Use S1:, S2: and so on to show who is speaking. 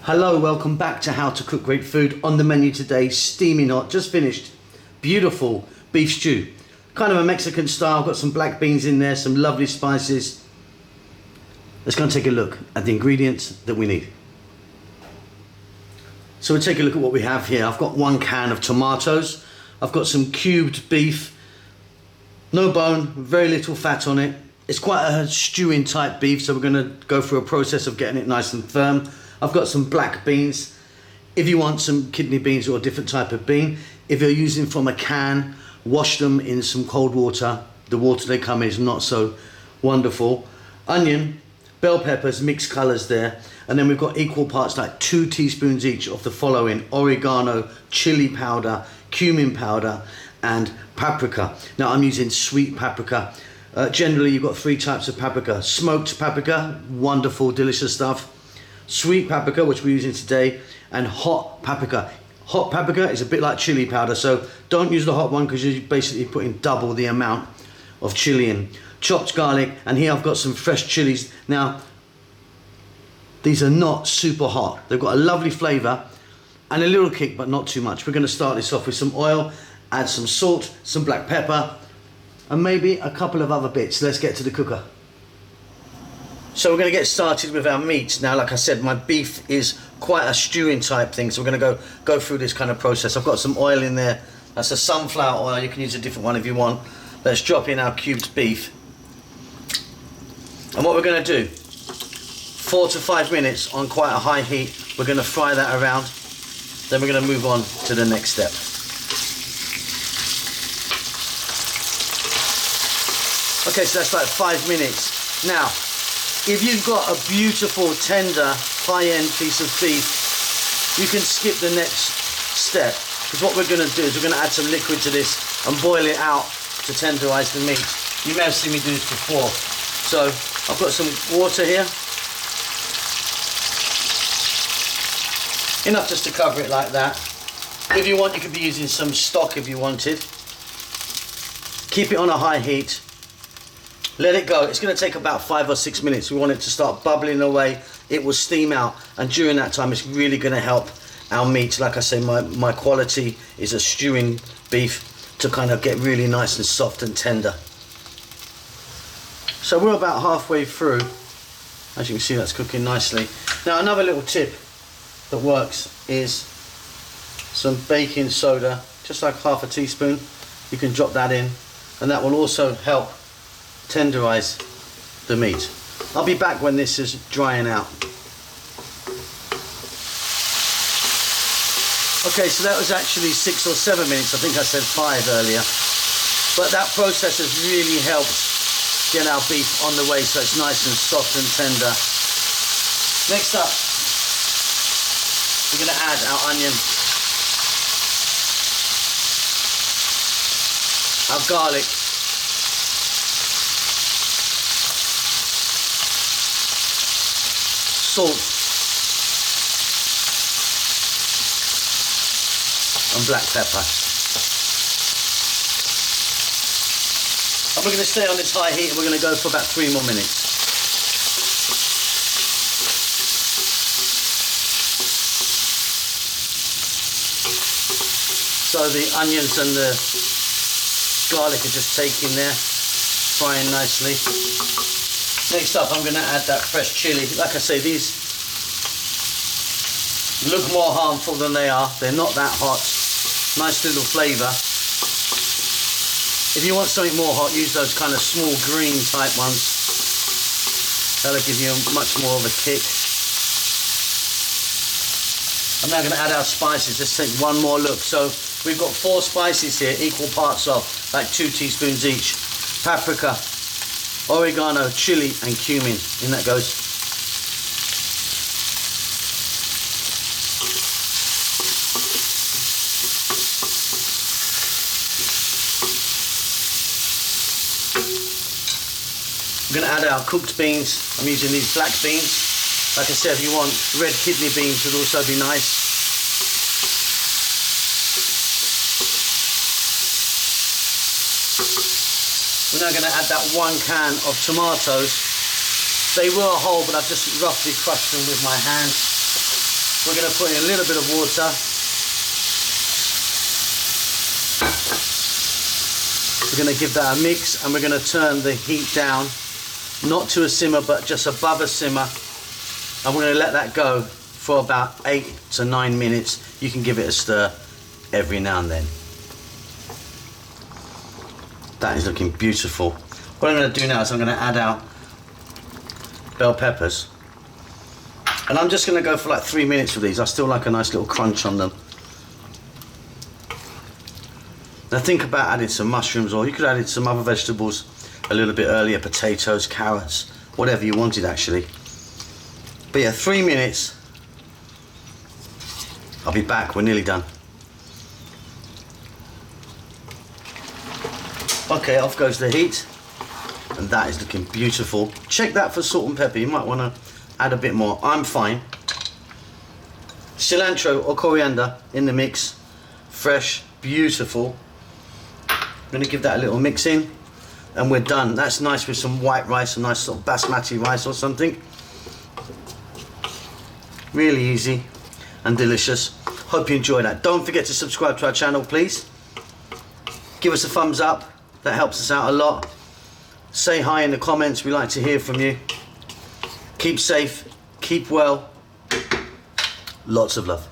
S1: Hello, welcome back to How to Cook Great Food. On the menu today, steaming hot, just finished, beautiful beef stew. Kind of a Mexican style, got some black beans in there, some lovely spices. Let's go and take a look at the ingredients that we need. So we'll take a look at what we have here. I've got 1 can of tomatoes. I've got some cubed beef, no bone, very little fat on it. It's quite a stewing type beef, so we're gonna go through a process of getting it nice and firm. I've got some black beans. If you want some kidney beans or a different type of bean, if you're using from a can, wash them in some cold water. The water they come in is not so wonderful. Onion, bell peppers, mixed colors there. And then we've got equal parts, like 2 teaspoons each of the following: oregano, chili powder, cumin powder, and paprika. Now I'm using sweet paprika. Generally you've got 3 types of paprika. Smoked paprika, wonderful, delicious stuff. Sweet paprika, which we're using today, and hot paprika. Hot paprika is a bit like chili powder, so don't use the hot one because you're basically putting double the amount of chili in. Chopped garlic, and here I've got some fresh chilies. Now, these are not super hot. They've got a lovely flavour and a little kick, but not too much. We're going to start this off with some oil, add some salt, some black pepper, and maybe a couple of other bits. Let's get to the cooker. So we're going to get started with our meat. Now, like I said, my beef is quite a stewing type thing, so we're going to go through this kind of process. I've got some oil in there. That's a sunflower oil. You can use a different one if you want. Let's drop in our cubed beef. And what we're going to do, 4 to 5 minutes on quite a high heat. We're going to fry that around. Then we're going to move on to the next step. Okay, so that's like 5 minutes. Now, if you've got a beautiful, tender, high-end piece of beef, you can skip the next step, because what we're going to do is we're going to add some liquid to this and boil it out to tenderize the meat. You may have seen me do this before. So I've got some water here, enough just to cover it like that. If you want, you could be using some stock if you wanted. Keep it on a high heat. Let it go. It's going to take about 5 or 6 minutes. We want it to start bubbling away. It will steam out, and during that time it's really going to help our meat. Like I say, my quality is a stewing beef to kind of get really nice and soft and tender. So we're about halfway through. As you can see, that's cooking nicely. Now, another little tip that works is some baking soda, just like half a teaspoon. You can drop that in, and that will also help tenderize the meat. I'll be back when this is drying out. Okay, so that was actually 6 or 7 minutes. I think I said 5 earlier. But that process has really helped get our beef on the way so it's nice and soft and tender. Next up, we're going to add our onion, our garlic, salt, and black pepper. And we're going to stay on this high heat, and we're going to go for about 3 more minutes. So the onions and the garlic are just taking there, frying nicely. Next up, I'm going to add that fresh chili. Like I say, these look more harmful than they are. They're not that hot. Nice little flavour. If you want something more hot, use those kind of small green type ones. That'll give you much more of a kick. I'm now going to add our spices. Let's take one more look. So we've got 4 spices here, equal parts of, like 2 teaspoons each. Paprika, oregano, chili, and cumin. In that goes. We're going to add our cooked beans. I'm using these black beans. Like I said, if you want red kidney beans, would also be nice. We're now going to add that 1 can of tomatoes. They were whole, but I've just roughly crushed them with my hands. We're going to put in a little bit of water. We're going to give that a mix, and we're going to turn the heat down, not to a simmer, but just above a simmer. And we're going to let that go for about 8 to 9 minutes. You can give it a stir every now and then. That is looking beautiful. What I'm going to do now is I'm going to add out bell peppers. And I'm just going to go for like 3 minutes with these. I still like a nice little crunch on them. Now think about adding some mushrooms, or you could add some other vegetables a little bit earlier, potatoes, carrots, whatever you wanted actually. But yeah, 3 minutes. I'll be back, we're nearly done. Okay, off goes the heat. And that is looking beautiful. Check that for salt and pepper. You might want to add a bit more. I'm fine. Cilantro or coriander in the mix. Fresh, beautiful. I'm going to give that a little mix in. And we're done. That's nice with some white rice, some nice sort of basmati rice or something. Really easy and delicious. Hope you enjoy that. Don't forget to subscribe to our channel, please. Give us a thumbs up. That helps us out a lot. Say hi in the comments. We like to hear from you. Keep safe. Keep well. Lots of love.